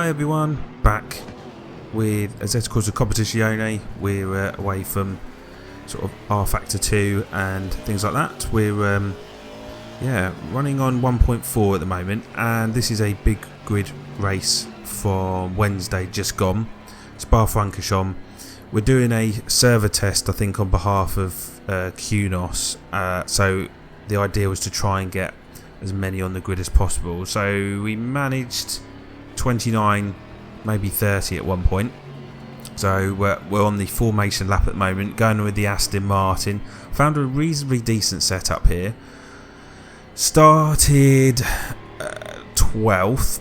Hi everyone, back with Assetto Corsa Competizione. We're away from sort of R Factor 2 and things like that. We're running on 1.4 at the moment, and this is a big grid race from Wednesday just gone, Spa Francorchamps. We're doing a server test, I think, on behalf of QNOS, so the idea was to try and get as many on the grid as possible. So we managed 29, maybe 30 at one point. So we're on the formation lap at the moment, going with the Aston Martin. Found a reasonably decent setup here. Started 12th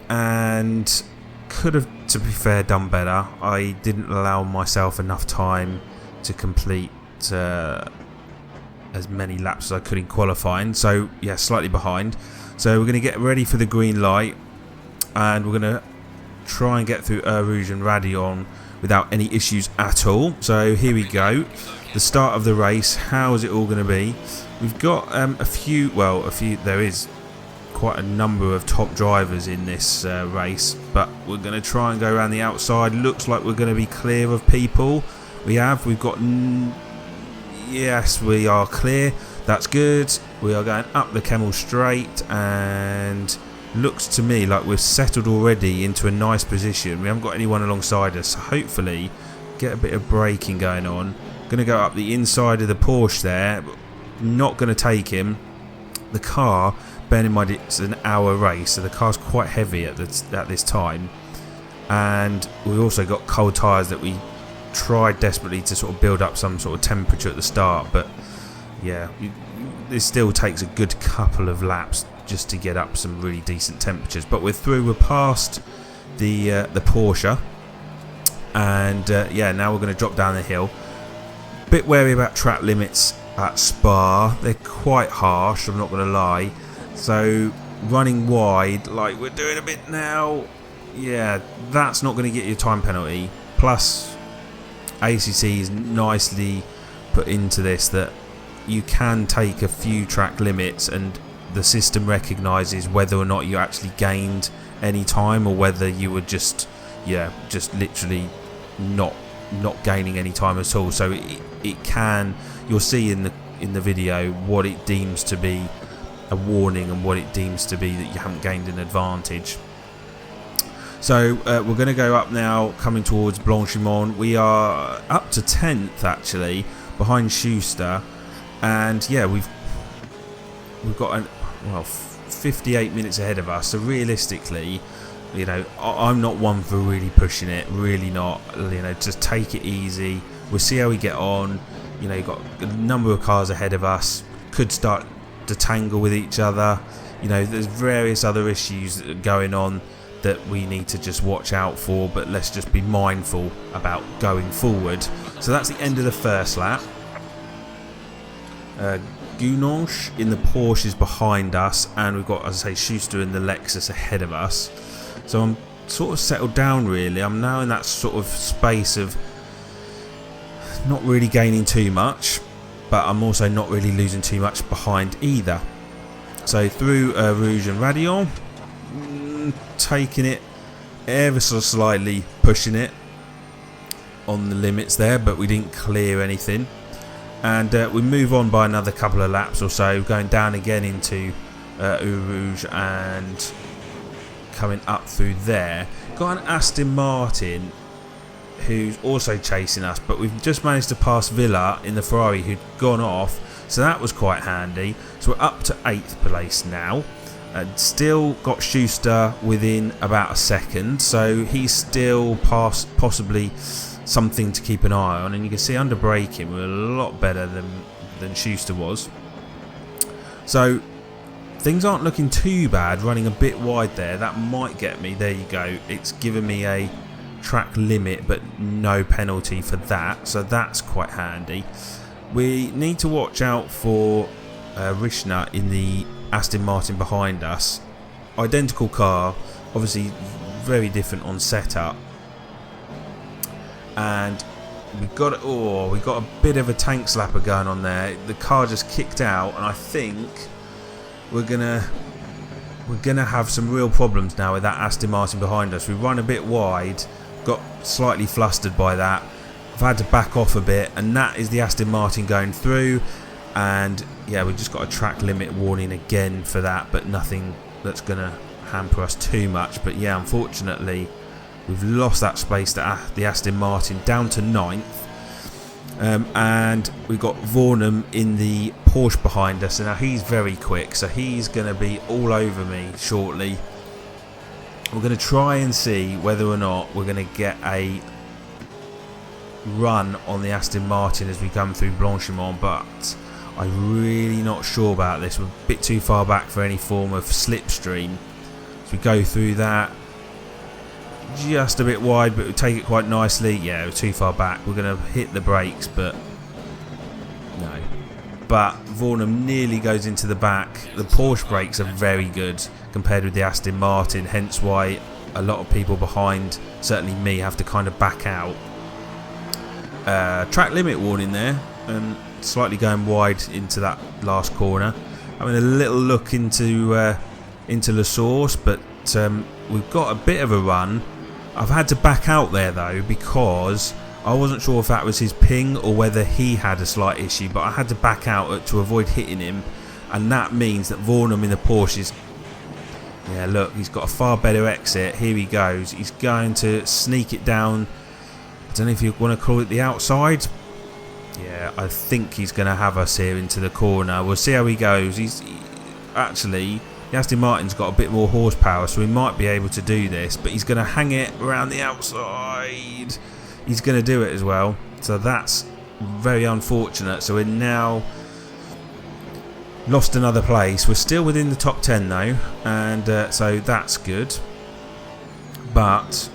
and could have, to be fair, done better. I didn't allow myself enough time to complete as many laps as I could in qualifying, so yeah, slightly behind. So we're going to get ready for the green light, and we're going to try and get through Rouge and Radion without any issues at all. So here we go, the start of the race. How is it all going to be? We've got there is quite a number of top drivers in this race, but we're going to try and go around the outside. Looks like we're going to be clear of people. We've got yes, we are clear. That's good. We are going up the Kemmel Straight, and looks to me like we've settled already into a nice position. We haven't got anyone alongside us, so hopefully get a bit of braking going on. Going to go up the inside of the Porsche there. Not going to take him. The car, bearing in mind it's an hour race, so the car's quite heavy at this time, and we also got cold tyres that we tried desperately to sort of build up some sort of temperature at the start, but yeah, this still takes a good couple of laps just to get up some really decent temperatures. But we're through. We're past the Porsche, and now we're going to drop down the hill. Bit wary about track limits at Spa. They're quite harsh, I'm not going to lie. So running wide like we're doing a bit now, yeah, that's not going to get you a time penalty. Plus ACC is nicely put into this that you can take a few track limits, and the system recognises whether or not you actually gained any time, or whether you were just literally not gaining any time at all. So it can, you'll see in the video what it deems to be a warning and what it deems to be that you haven't gained an advantage. So we're going to go up now, coming towards Blanchimont. We are up to 10th actually, behind Schuster, and yeah, we've got 58 minutes ahead of us. So realistically, you know, I'm not one for really pushing it, really not. You know, just take it easy. We'll see how we get on. You know, you've got a number of cars ahead of us, could start to tangle with each other. You know, there's various other issues that are going on that we need to just watch out for, but let's just be mindful about going forward. So that's the end of the first lap. Gunonch in the Porsche is behind us, and we've got, as I say, Schuster in the Lexus ahead of us. So I'm sort of settled down really. I'm now in that sort of space of not really gaining too much, but I'm also not really losing too much behind either. So through Rouge and Radion, taking it ever so slightly, pushing it on the limits there, but we didn't clear anything. And we move on by another couple of laps or so, going down again into Rouge and coming up through there. Got an Aston Martin who's also chasing us, but we've just managed to pass Villa in the Ferrari, who'd gone off, so that was quite handy. So we're up to 8th place now, and still got Schuster within about a second, so he's still possibly something to keep an eye on. And you can see under braking we're a lot better than Schuster was, so things aren't looking too bad. Running a bit wide there, that might get me. There you go, it's given me a track limit but no penalty for that, so that's quite handy. We need to watch out for Rishna in the Aston Martin behind us. Identical car, obviously very different on setup, and we've got a bit of a tank slapper going on there. The car just kicked out, and I think we're gonna we're going to have some real problems now with that Aston Martin behind us. We run a bit wide, got slightly flustered by that. I've had to back off a bit, and that is the Aston Martin going through. And yeah, we've just got a track limit warning again for that, but nothing that's going to hamper us too much. But yeah, unfortunately, we've lost that space to the Aston Martin down to 9th. And we've got Vornum in the Porsche behind us, and now he's very quick, so he's going to be all over me shortly. We're going to try and see whether or not we're going to get a run on the Aston Martin as we come through Blanchimont, but I'm really not sure about this. We're a bit too far back for any form of slipstream. So we go through that. Just a bit wide, but we take it quite nicely. Yeah, we're too far back. We're going to hit the brakes, but no. But Vornum nearly goes into the back. The Porsche brakes are very good compared with the Aston Martin, hence why a lot of people behind, certainly me, have to kind of back out. Track limit warning there, and slightly going wide into that last corner. Having a little look into La Source, but we've got a bit of a run. I've had to back out there though, because I wasn't sure if that was his ping or whether he had a slight issue, but I had to back out to avoid hitting him, and that means that Vornum in the Porsche is... Yeah, look, he's got a far better exit. Here he goes. He's going to sneak it down. I don't know if you want to call it the outside. Yeah, I think he's going to have us here into the corner. We'll see how he goes. Actually... The Aston Martin's got a bit more horsepower, so we might be able to do this, but he's going to hang it around the outside. He's going to do it as well, so that's very unfortunate. So we're now lost another place. We're still within the top 10 though, and so that's good, but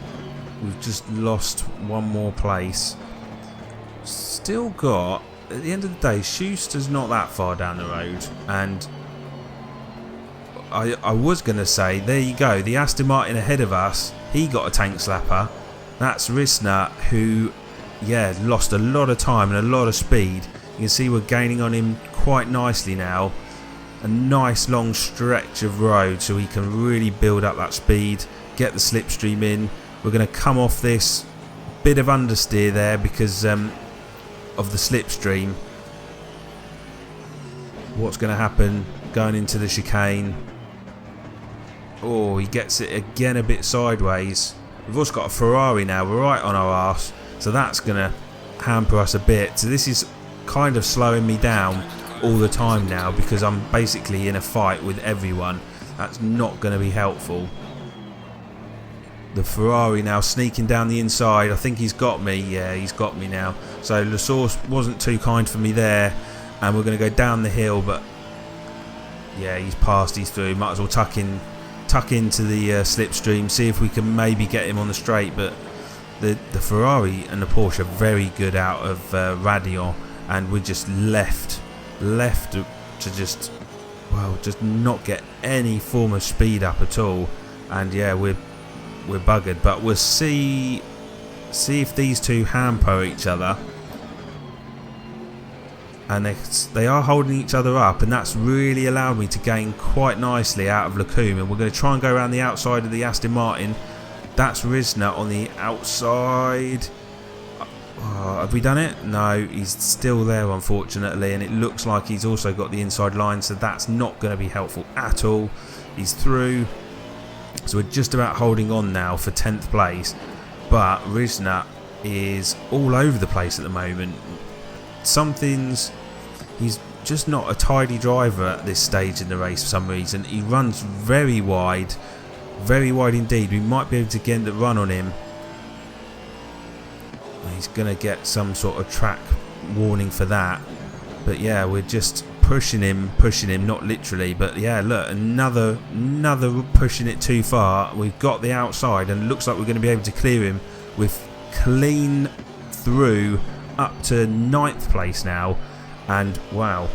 we've just lost one more place. Still got, at the end of the day, Schuster's not that far down the road, and I was going to say, there you go, the Aston Martin ahead of us, he got a tank slapper. That's Rissner, who, yeah, lost a lot of time and a lot of speed. You can see we're gaining on him quite nicely now. A nice long stretch of road, so he can really build up that speed, get the slipstream in. We're going to come off this bit of understeer there because of the slipstream. What's going to happen going into the chicane? Oh, he gets it again a bit sideways. We've also got a Ferrari now. We're right on our arse. So that's going to hamper us a bit. So this is kind of slowing me down all the time now because I'm basically in a fight with everyone. That's not going to be helpful. The Ferrari now sneaking down the inside. I think he's got me. Yeah, he's got me now. So La Source wasn't too kind for me there. And we're going to go down the hill. But yeah, he's passed. He's through. Might as well tuck into the slipstream, see if we can maybe get him on the straight. But the Ferrari and the Porsche are very good out of Radion, and we're just left to just not get any form of speed up at all. And yeah, we're buggered. But we'll see if these two hamper each other. And they are holding each other up, and that's really allowed me to gain quite nicely out of Lacombe. And we're going to try and go around the outside of the Aston Martin. That's Rissner on the outside. Have we done it? No, he's still there unfortunately, and it looks like he's also got the inside line, so that's not going to be helpful at all. He's through, so we're just about holding on now for 10th place, but Rissner is all over the place at the moment. He's just not a tidy driver at this stage in the race for some reason. He runs very wide indeed. We might be able to get the run on him. He's going to get some sort of track warning for that. But yeah, we're just pushing him, not literally. But yeah, look, another pushing it too far. We've got the outside, and it looks like we're going to be able to clear him with clean through up to 9th place now. And wow,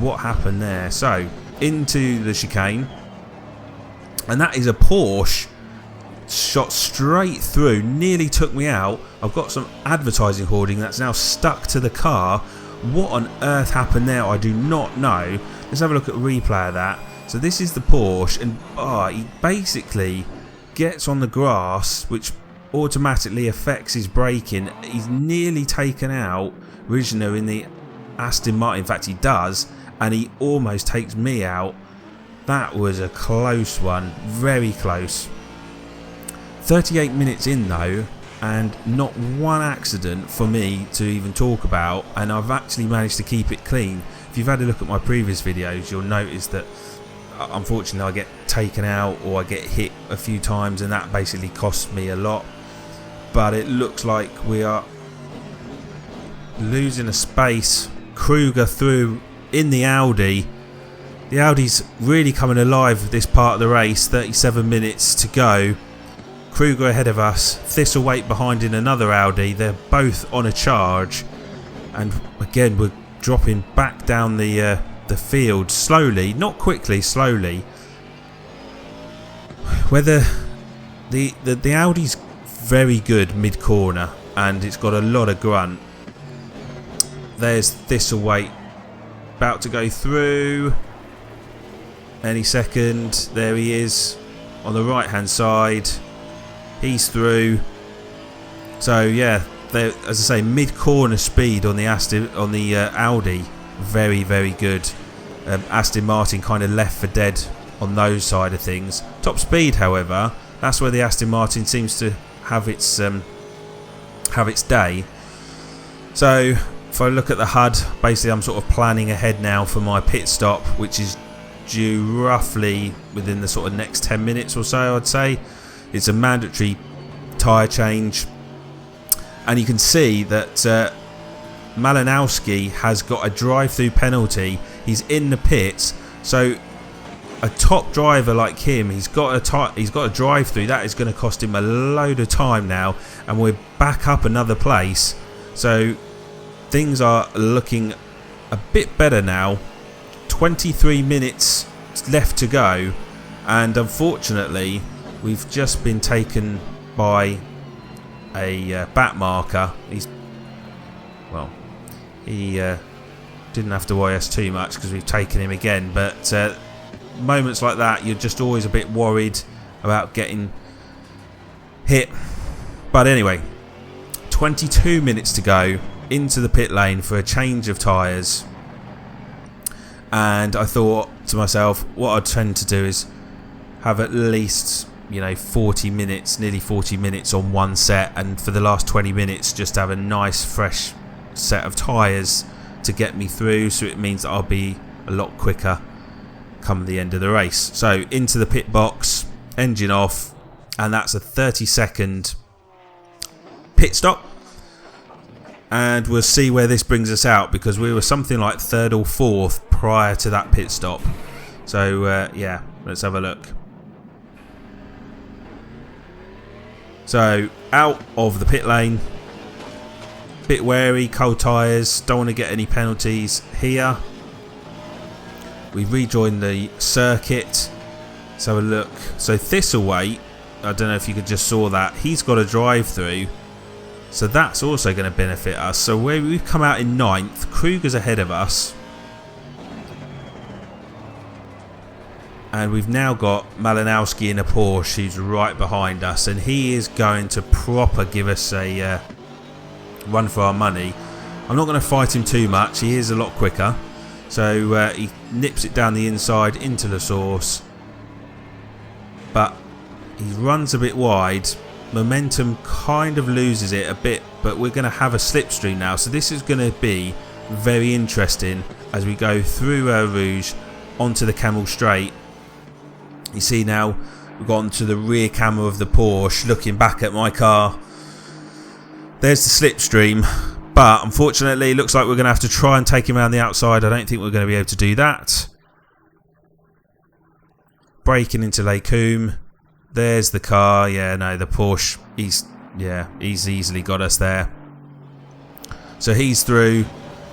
what happened there? So into the chicane, and that is a Porsche shot straight through, nearly took me out. I've got some advertising hoarding that's now stuck to the car. What on earth happened there? I do not know. Let's have a look at a replay of that. So this is the Porsche, and he basically gets on the grass, which automatically affects his braking. He's nearly taken out Rijner in the Aston Martin. In fact, he does, and he almost takes me out. That was a close one, very close. 38 minutes in though, and not one accident for me to even talk about, and I've actually managed to keep it clean. If you've had a look at my previous videos, you'll notice that unfortunately I get taken out or I get hit a few times, and that basically costs me a lot. But it looks like we are losing a space. Kruger through in the Audi. The Audi's really coming alive with this part of the race. 37 minutes to go. Kruger ahead of us, Thistlethwaite behind in another Audi. They're both on a charge, and again we're dropping back down the field slowly, not quickly, slowly. Whether the Audi's very good mid corner, and it's got a lot of grunt. There's Thistlethwaite about to go through any second. There he is on the right hand side. He's through. So yeah, as I say, mid-corner speed on the Audi, very, very good. Aston Martin kind of left for dead on those side of things. Top speed, however, that's where the Aston Martin seems to have its day. So if I look at the HUD, basically I'm sort of planning ahead now for my pit stop, which is due roughly within the sort of next 10 minutes or so, I'd say. It's a mandatory tyre change, and you can see that Malinowski has got a drive-through penalty. He's in the pits, so a top driver like him, he's got a drive-through. That is going to cost him a load of time now, and we're back up another place. So things are looking a bit better now. 23 minutes left to go, and unfortunately we've just been taken by a back marker. He didn't have to worry us too much because we've taken him again, but moments like that you're just always a bit worried about getting hit. But anyway, 22 minutes to go into the pit lane for a change of tyres, and I thought to myself, what I'd tend to do is have at least 40 minutes, nearly 40 minutes on one set, and for the last 20 minutes just have a nice fresh set of tyres to get me through, so it means that I'll be a lot quicker come the end of the race. So into the pit box, engine off, and that's a 30-second pit stop, and we'll see where this brings us out, because we were something like 3rd or 4th prior to that pit stop. So yeah, let's have a look. So out of the pit lane, bit wary, cold tyres, don't want to get any penalties here. We rejoin the circuit. Let's have a look. So Thistlethwaite, I don't know if you could just saw that, he's got a drive through, so that's also going to benefit us. So we've come out in 9th, Kruger's ahead of us, and we've now got Malinowski in a Porsche who's right behind us, and he is going to proper give us a run for our money. I'm not going to fight him too much, he is a lot quicker. So he nips it down the inside into the source, but he runs a bit wide. Momentum kind of loses it a bit, but we're going to have a slipstream now, so this is going to be very interesting as we go through Rouge onto the Camel Straight. You see now we've gone to the rear camera of the Porsche, looking back at my car. There's the slipstream, but unfortunately it looks like we're going to have to try and take him around the outside. I don't think we're going to be able to do that. Braking into Les Combes. There's the car. Yeah, no, the Porsche, he's easily got us there. So he's through.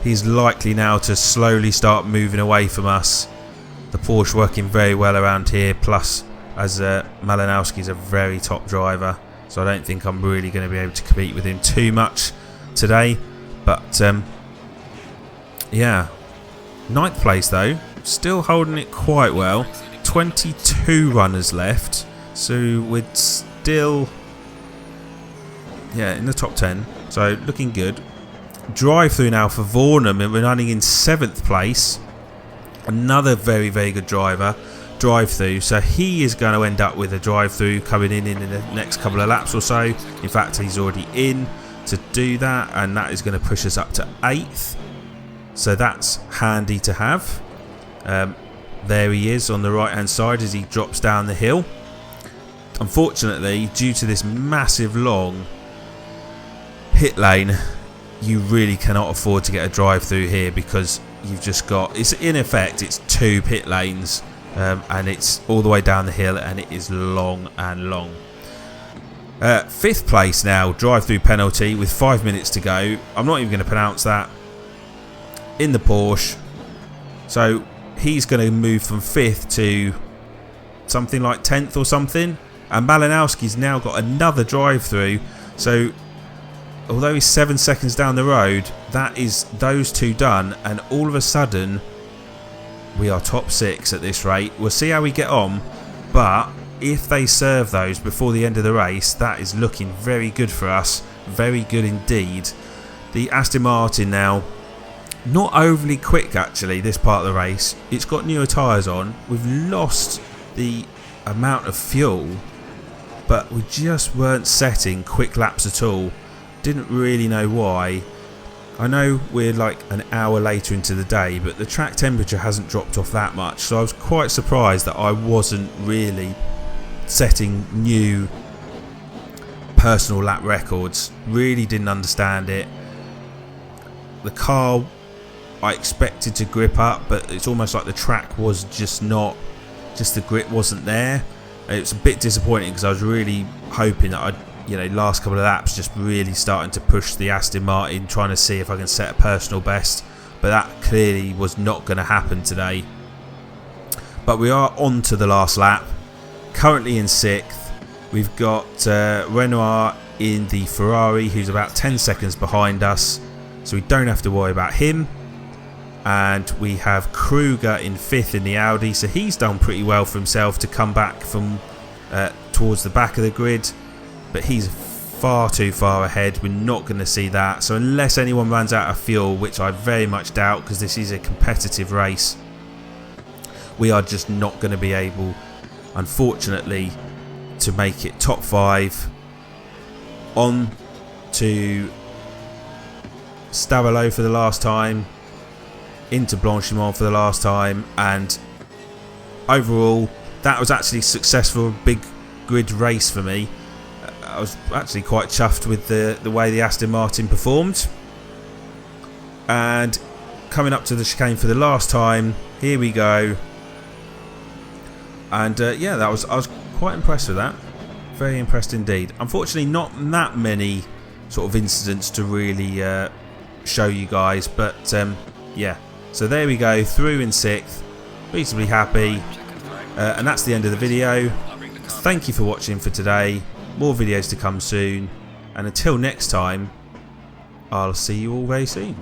He's likely now to slowly start moving away from us. The Porsche working very well around here, plus as Malinowski's a very top driver, so I don't think I'm really going to be able to compete with him too much today. But yeah, 9th place though, still holding it quite well. 22 runners left, so we're still in the top 10, so looking good. Drive through now for Vornum, and we're running in 7th place. Another very, very good driver. Drive through, so he is going to end up with a drive through coming in the next couple of laps or so. In fact, he's already in to do that, and that is going to push us up to 8th, so that's handy to have. There he is on the right hand side as he drops down the hill. Unfortunately, due to this massive long pit lane, you really cannot afford to get a drive through here, because you've just got, it's in effect, it's 2 pit lanes, and it's all the way down the hill, and it is long and long. 5th place now, drive through penalty with 5 minutes to go. I'm not even going to pronounce that, in the Porsche. So he's going to move from 5th to something like 10th or something, and Malinowski's now got another drive through. So although he's 7 seconds down the road, that is those 2 done, and all of a sudden we are top 6 at this rate. We'll see how we get on, but if they serve those before the end of the race, that is looking very good for us, very good indeed. The Aston Martin now, not overly quick actually this part of the race. It's got newer tyres on. We've lost the amount of fuel, but we just weren't setting quick laps at all. Didn't really know why. I know we're like an hour later into the day, but the track temperature hasn't dropped off that much, so I was quite surprised that I wasn't really setting new personal lap records. Really didn't understand it. The car, I expected to grip up, but it's almost like the track was just the grip wasn't there. It's a bit disappointing, because I was really hoping that last couple of laps just really starting to push the Aston Martin, trying to see if I can set a personal best, but that clearly was not going to happen today. But we are on to the last lap, currently in 6th. We've got Renoir in the Ferrari, who's about 10 seconds behind us, so we don't have to worry about him. And we have Kruger in 5th in the Audi, so he's done pretty well for himself to come back from towards the back of the grid, but he's far too far ahead. We're not going to see that, so unless anyone runs out of fuel, which I very much doubt, because this is a competitive race, we are just not going to be able, unfortunately, to make it top 5. On to Stavelot for the last time, into Blanchimont for the last time, and overall that was actually a successful big grid race for me. I was actually quite chuffed with the way the Aston Martin performed. And coming up to the chicane for the last time, here we go. And I was quite impressed with that. Very impressed indeed. Unfortunately, not that many sort of incidents to really show you guys, but yeah. So there we go, through in 6th, reasonably happy, and that's the end of the video. Thank you for watching for today. More videos to come soon, and until next time, I'll see you all very soon.